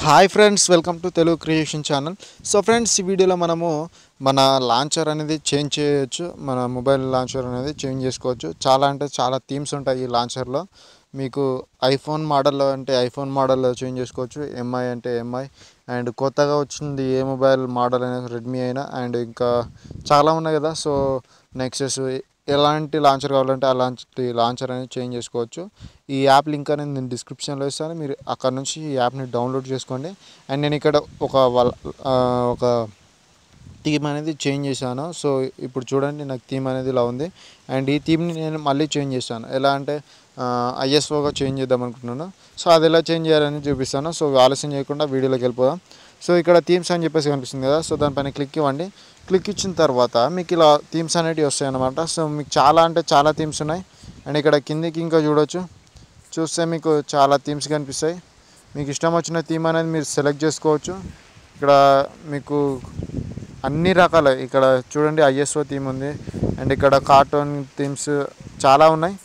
Hi friends, welcome to Telugu creation channel. So friends, ఈ వీడియోలో మనము మన లాంచర్ అనేది చేంజ్ చేయొచ్చు. మన మొబైల్ లాంచర్ అనేది చేంజ్ చేసుకోవచ్చు. చాలా అంటే చాలా థీమ్స్ ఉంటాయి ఈ లాంచర్లో. మీకు ఐఫోన్ మోడల్లో అంటే ఐఫోన్ మోడల్లో చేంజ్ చేసుకోవచ్చు, ఎంఐ అంటే ఎంఐ, అండ్ కొత్తగా వచ్చింది ఏ మొబైల్ మోడల్ అనేది రెడ్మీ అయినా, అండ్ ఇంకా చాలా ఉన్నాయి కదా. సో నెక్సెస్ ఎలాంటి లాంచర్ కావాలంటే అలాంటి లాంచర్ అనేది చేంజ్ చేసుకోవచ్చు. ఈ యాప్ లింక్ అనేది నేను డిస్క్రిప్షన్లో ఇస్తాను, మీరు అక్కడ నుంచి ఈ యాప్ని డౌన్లోడ్ చేసుకోండి. అండ్ నేను ఇక్కడ ఒక థీమ్ అనేది చేంజ్ చేశాను. సో ఇప్పుడు చూడండి, నాకు థీమ్ అనేది ఇలా ఉంది. అండ్ ఈ థీమ్ని నేను మళ్ళీ చేంజ్ చేశాను. ఎలా అంటే ఐఎస్ఓగా చేంజ్ చేద్దాం అనుకుంటున్నాను. సో అది ఎలా చేంజ్ చేయాలని చూపిస్తాను. సో ఆలస్యం చేయకుండా వీడియోలోకి వెళ్ళిపోదాం. సో ఇక్కడ థీమ్స్ అని చెప్పేసి కనిపిస్తుంది కదా, సో దానిపైన క్లిక్ ఇవ్వండి. క్లిక్ ఇచ్చిన తర్వాత మీకు ఇలా థీమ్స్ అనేవి వస్తాయి అన్నమాట. సో మీకు చాలా అంటే చాలా థీమ్స్ ఉన్నాయి. అండ్ ఇక్కడ కిందికి ఇంకా చూస్తే మీకు చాలా థీమ్స్ కనిపిస్తాయి. మీకు ఇష్టం వచ్చిన థీమ్ అనేది మీరు సెలెక్ట్ చేసుకోవచ్చు. ఇక్కడ మీకు అన్ని రకాల ఇక్కడ చూడండి, ఐఎస్ఓ థీమ్ ఉంది. అండ్ ఇక్కడ కార్టూన్ థీమ్స్ చాలా ఉన్నాయి.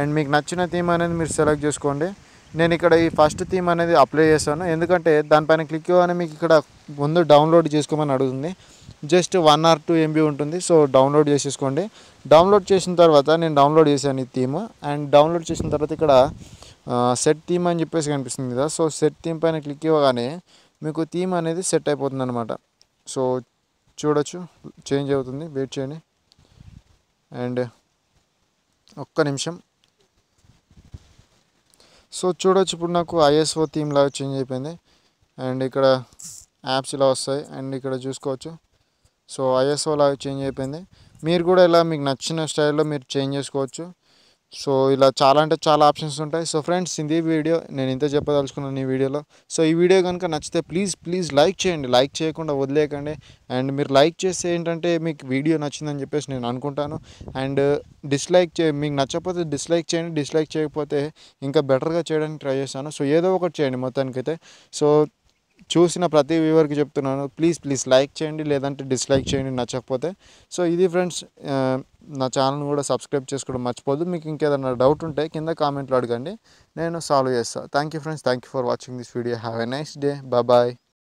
అండ్ మీకు నచ్చిన థీమ్ అనేది మీరు సెలెక్ట్ చేసుకోండి. నేను ఇక్కడ ఈ ఫస్ట్ థీమ్ అనేది అప్లై చేస్తాను, ఎందుకంటే దానిపైన క్లిక్ ఇవ్వగానే మీకు ఇక్కడ ముందు డౌన్లోడ్ చేసుకోమని అడుగుతుంది. జస్ట్ 1 or 2 MB ఉంటుంది. సో డౌన్లోడ్ చేసేసుకోండి. డౌన్లోడ్ చేసిన తర్వాత నేను డౌన్లోడ్ చేశాను ఈ థీమ్. అండ్ డౌన్లోడ్ చేసిన తర్వాత ఇక్కడ సెట్ థీమ్ అని చెప్పేసి కనిపిస్తుంది కదా. సో సెట్ థీమ్ పైన క్లిక్ ఇవ్వగానే మీకు థీమ్ అనేది సెట్ అయిపోతుంది అనమాట. సో చూడొచ్చు, చేంజ్ అవుతుంది. వెయిట్ చేయండి. అండ్ ఒక్క నిమిషం. సో చూడొచ్చు, ఇప్పుడు నాకు ఐఎస్ఓ థీమ్ లాగా చేంజ్ అయిపోయింది. అండ్ ఇక్కడ యాప్స్ ఇలా వస్తాయి. అండ్ ఇక్కడ చూసుకోవచ్చు, సో ఐఎస్ఓ లాగా చేంజ్ అయిపోయింది. మీరు కూడా ఇలా మీకు నచ్చిన స్టైల్లో మీరు చేంజ్ చేసుకోవచ్చు. సో ఇలా చాలా అంటే చాలా ఆప్షన్స్ ఉంటాయి. సో ఫ్రెండ్స్, ఇది వీడియో నేను ఇంత చెప్పదలుచుకున్నాను ఈ వీడియోలో. సో ఈ వీడియో కనుక నచ్చితే ప్లీజ్ లైక్ చేయండి. లైక్ చేయకుండా వదిలేయకండి. అండ్ మీరు లైక్ చేస్తే ఏంటంటే మీకు వీడియో నచ్చిందని చెప్పేసి నేను అనుకుంటాను. అండ్ మీకు నచ్చకపోతే డిస్లైక్ చేయండి. డిస్లైక్ చేయకపోతే ఇంకా బెటర్గా చేయడానికి ట్రై చేస్తాను. సో ఏదో ఒకటి చేయండి మొత్తానికైతే. సో చూసిన ప్రతి వ్యూవర్కి చెప్తున్నాను, ప్లీజ్ లైక్ చేయండి, లేదంటే డిస్లైక్ చేయండి నచ్చకపోతే. సో ఇది ఫ్రెండ్స్, నా ఛానల్ని కూడా సబ్స్క్రైబ్ చేసుకోవడం మర్చిపోద్దు. మీకు ఇంకేదైనా డౌట్ ఉంటే కింద కామెంట్లో అడగండి, నేను సాల్వ్ చేస్తాను. Thank you friends, thank you for watching this video. Have a nice day. Bye.